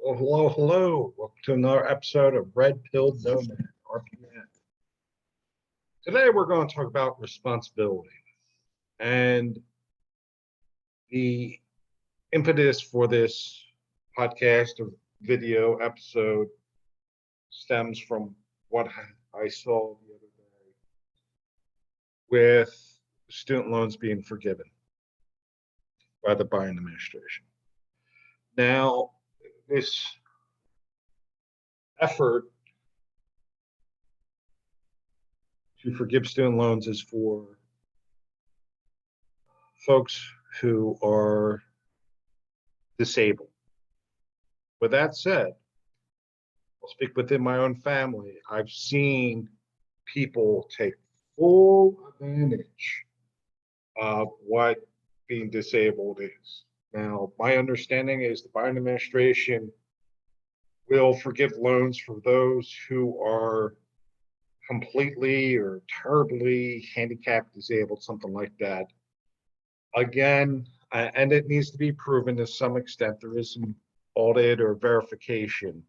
Well, hello, hello. Welcome to another episode of Red Pill Nomad, RPN. Today we're going to talk about responsibility. And the impetus for this podcast or video episode stems from what I saw the other day with student loans being forgiven by the Biden administration. Now, this effort to forgive student loans is for folks who are disabled. With that said, I'll speak within my own family. I've seen people take full advantage of what being disabled is. Now, my understanding is the Biden administration will forgive loans for those who are completely or terribly handicapped, disabled, something like that. Again, and it needs to be proven to some extent. There is some audit or verification.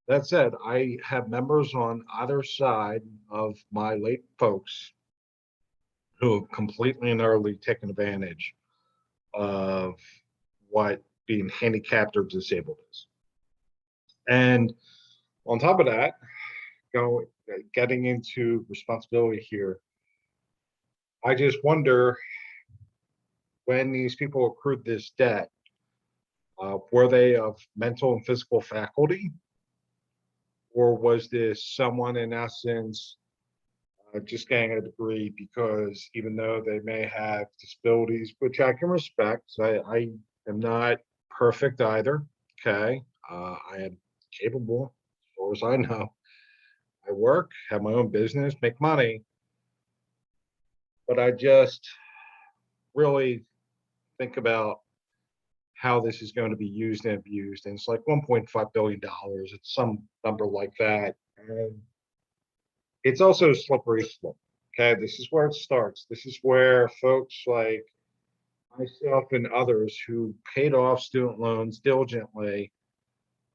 That said, I have members on either side of my late folks who have completely and utterly taken advantage of what being handicapped or disabled is. And on top of that, getting into responsibility here, I just wonder, when these people accrued this debt, were they of mental and physical faculty? Or was this someone, in essence, just getting a degree because even though they may have disabilities, which I can respect, I am not perfect either, okay? I am capable, as far as I know. I work, have my own business, make money, but I just really think about how this is going to be used and abused. And it's like $1.5 billion. It's some number like that. And it's also a slippery slope. Okay, this is where it starts. This is where folks like myself and others who paid off student loans diligently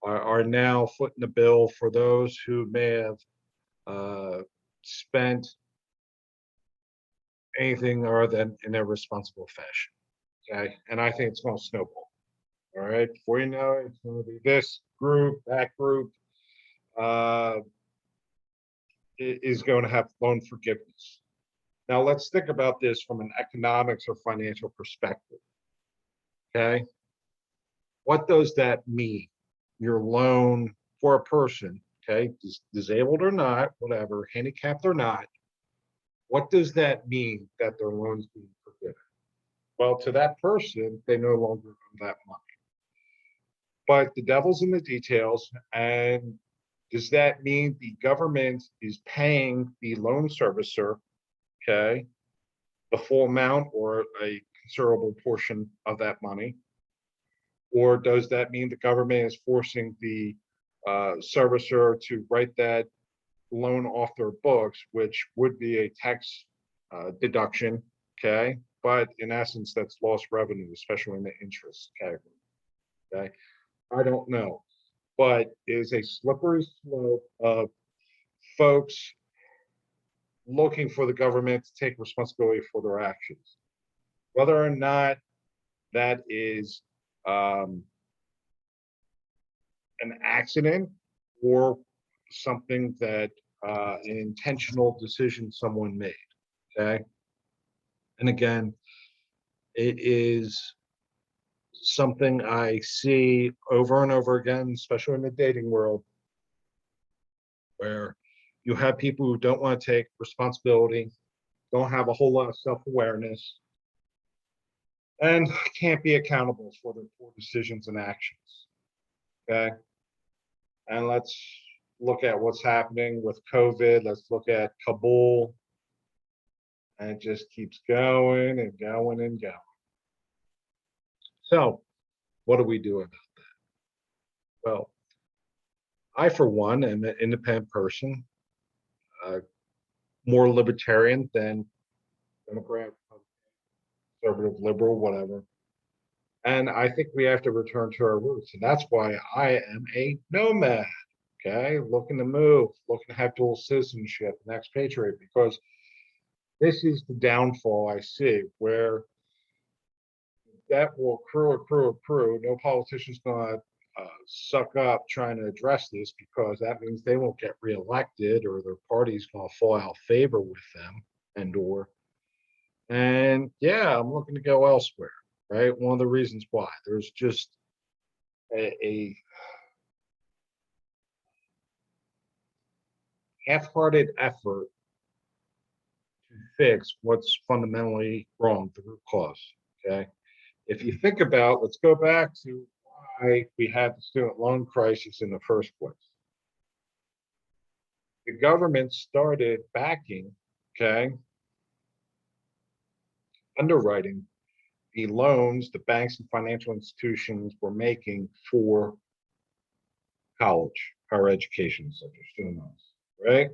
are now footing the bill for those who may have spent anything other than in a responsible fashion. Okay, and I think it's going to snowball. All right, before you know it, it's going to be this group, that group is going to have loan forgiveness. Now, let's think about this from an economics or financial perspective. Okay, what does that mean? Your loan for a person, okay, disabled or not, whatever, handicapped or not, what does that mean that their loan's being forgiven? Well, to that person, they no longer owe that money. But the devil's in the details. And does that mean the government is paying the loan servicer, okay, the full amount or a considerable portion of that money? Or does that mean the government is forcing the servicer to write that loan off their books, which would be a tax deduction, okay? But in essence, that's lost revenue, especially in the interest category, okay? I don't know, but it is a slippery slope of folks looking for the government to take responsibility for their actions. Whether or not that is an accident or something that an intentional decision someone made, okay? And again, it is something I see over and over again, especially in the dating world, where you have people who don't want to take responsibility, don't have a whole lot of self-awareness, and can't be accountable for their poor decisions and actions. Okay. And let's look at what's happening with COVID. Let's look at Kabul. And it just keeps going and going and going. So, what do we do about that? Well, I, for one, am an independent person, more libertarian than Democrat, conservative, liberal, whatever. And I think we have to return to our roots. And that's why I am a nomad. Okay. Looking to move, looking to have dual citizenship and expatriate, because this is the downfall I see, where that will accrue. No politician's going to suck up trying to address this, because that means they won't get reelected, or their party's going to fall out of favor with them, and yeah, I'm looking to go elsewhere. Right. One of the reasons why there's just a half-hearted effort to fix what's fundamentally wrong, the root cause. Okay. If you think about, let's go back to why we had the student loan crisis in the first place. The government started backing, okay, underwriting the loans the banks and financial institutions were making for college, higher education, such as student loans, right?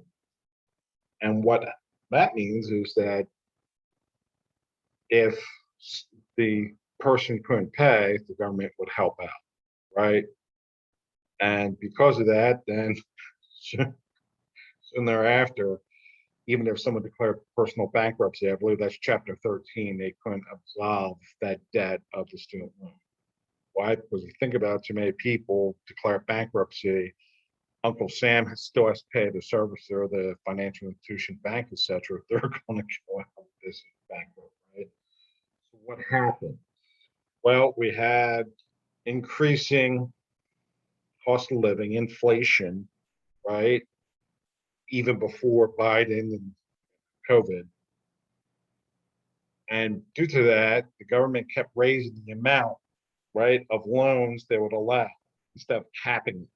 And what that means is that if the person couldn't pay, the government would help out, right? And because of that, then soon thereafter, even if someone declared personal bankruptcy, I believe that's Chapter 13, they couldn't absolve that debt of the student loan. Why? Because if you think about it, too many people declare bankruptcy. Uncle Sam still has to pay the servicer, the financial institution, bank, etc. They're going to go out of business, bankrupt, right? So what happened? Well, we had increasing cost of living, inflation, right? Even before Biden and COVID. And due to that, the government kept raising the amount, right, of loans they would allow instead of capping it.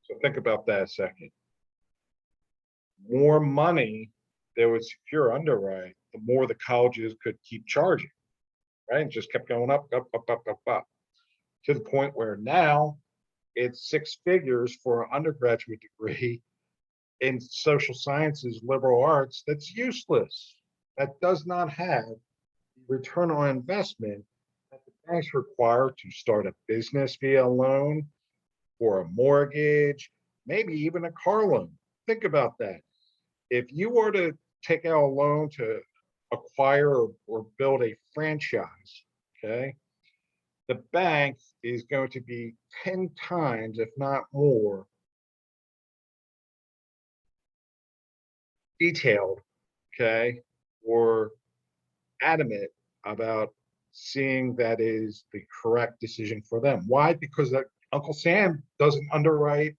So think about that a second. More money they would secure underwrite, the more the colleges could keep charging, right? And just kept going up, to the point where now it's six figures for an undergraduate degree in social sciences, liberal arts, that's useless. That does not have the return on investment that the banks require to start a business via a loan, or a mortgage, maybe even a car loan. Think about that. If you were to take out a loan to acquire or build a franchise, okay, the bank is going to be 10 times, if not more, detailed, okay, or adamant about seeing that is the correct decision for them. Why? Because that Uncle Sam doesn't underwrite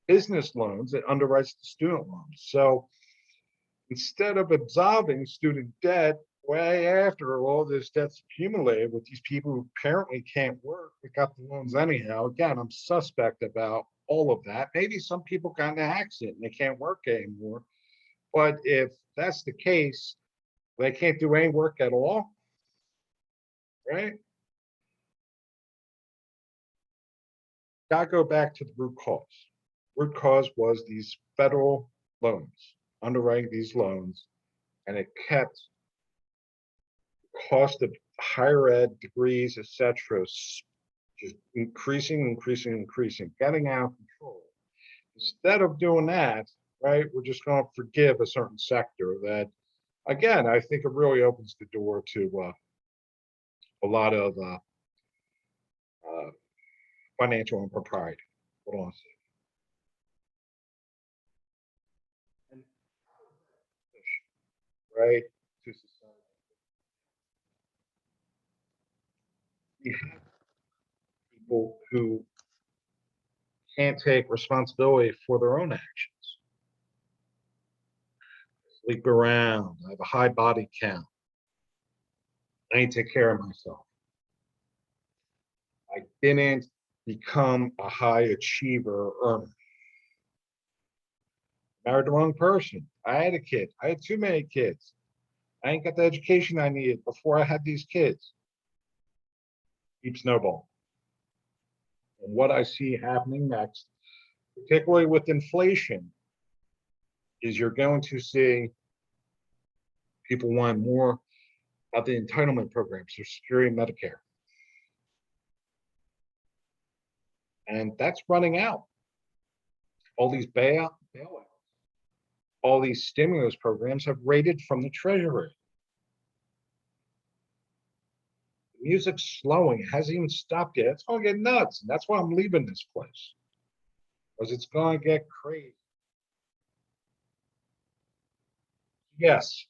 business loans, it underwrites the student loans. So instead of absolving student debt way after all this debt's accumulated with these people who apparently can't work, they got the loans anyhow. Again, I'm suspect about all of that. Maybe some people got in an accident and they can't work anymore. But if that's the case, they can't do any work at all, right? Gotta go back to the root cause. Root cause was these federal loans, underwriting these loans, and it kept the cost of higher ed degrees, etc., just increasing, getting out of control. Instead of doing that, right, we're just going to forgive a certain sector that, again, I think it really opens the door to a lot of uh, financial impropriety. Hold on a second. Right? To society. We have people who can't take responsibility for their own actions. Sleep around, I have a high body count. I need to take care of myself. I didn't become a high achiever or earner. Married the wrong person. I had a kid. I had too many kids. I ain't got the education I needed before I had these kids. Keep snowballing. And what I see happening next, particularly with inflation, is you're going to see people want more of the entitlement programs, Social Security, Medicare. And that's running out. All these bailouts, all these stimulus programs have raided from the Treasury. The music's slowing. It hasn't even stopped yet. It's going to get nuts. And that's why I'm leaving this place. Because it's going to get crazy. Yes.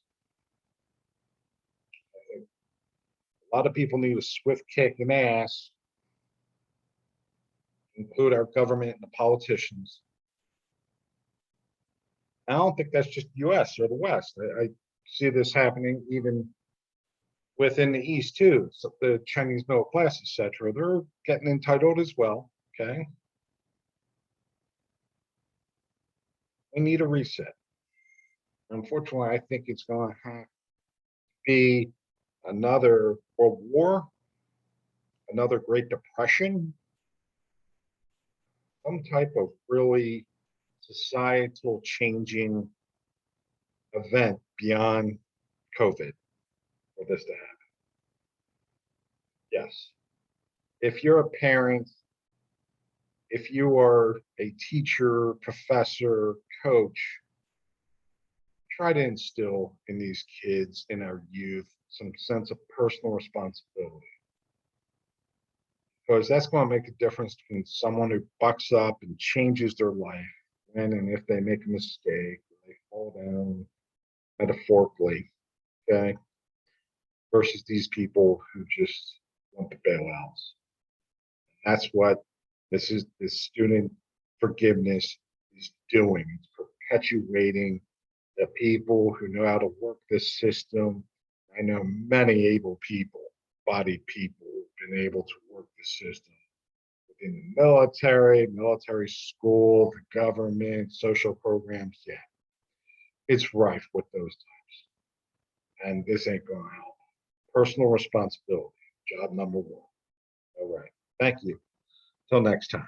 A lot of people need a swift kick in the ass, include our government and the politicians. I don't think that's just the US or the West. I see this happening even within the East too. So the Chinese middle class, etc., they're getting entitled as well. Okay. We need a reset. Unfortunately, I think it's going to have to be another World War, another Great Depression, some type of really societal changing event beyond COVID for this to happen. Yes. If you're a parent, if you are a teacher, professor, coach, try to instill in these kids, in our youth, some sense of personal responsibility. Because that's going to make a difference between someone who bucks up and changes their life when and if they make a mistake, they fall down metaphorically, okay, versus these people who just want the bailouts. That's what this student forgiveness is doing. It's perpetuating the people who know how to work this system. I know many able people, bodied people, who've been able to work the system within the military school, the government, social programs. Yeah, it's rife with those types. And this ain't going to help. Personal responsibility, job number one. All right. Thank you. Till next time.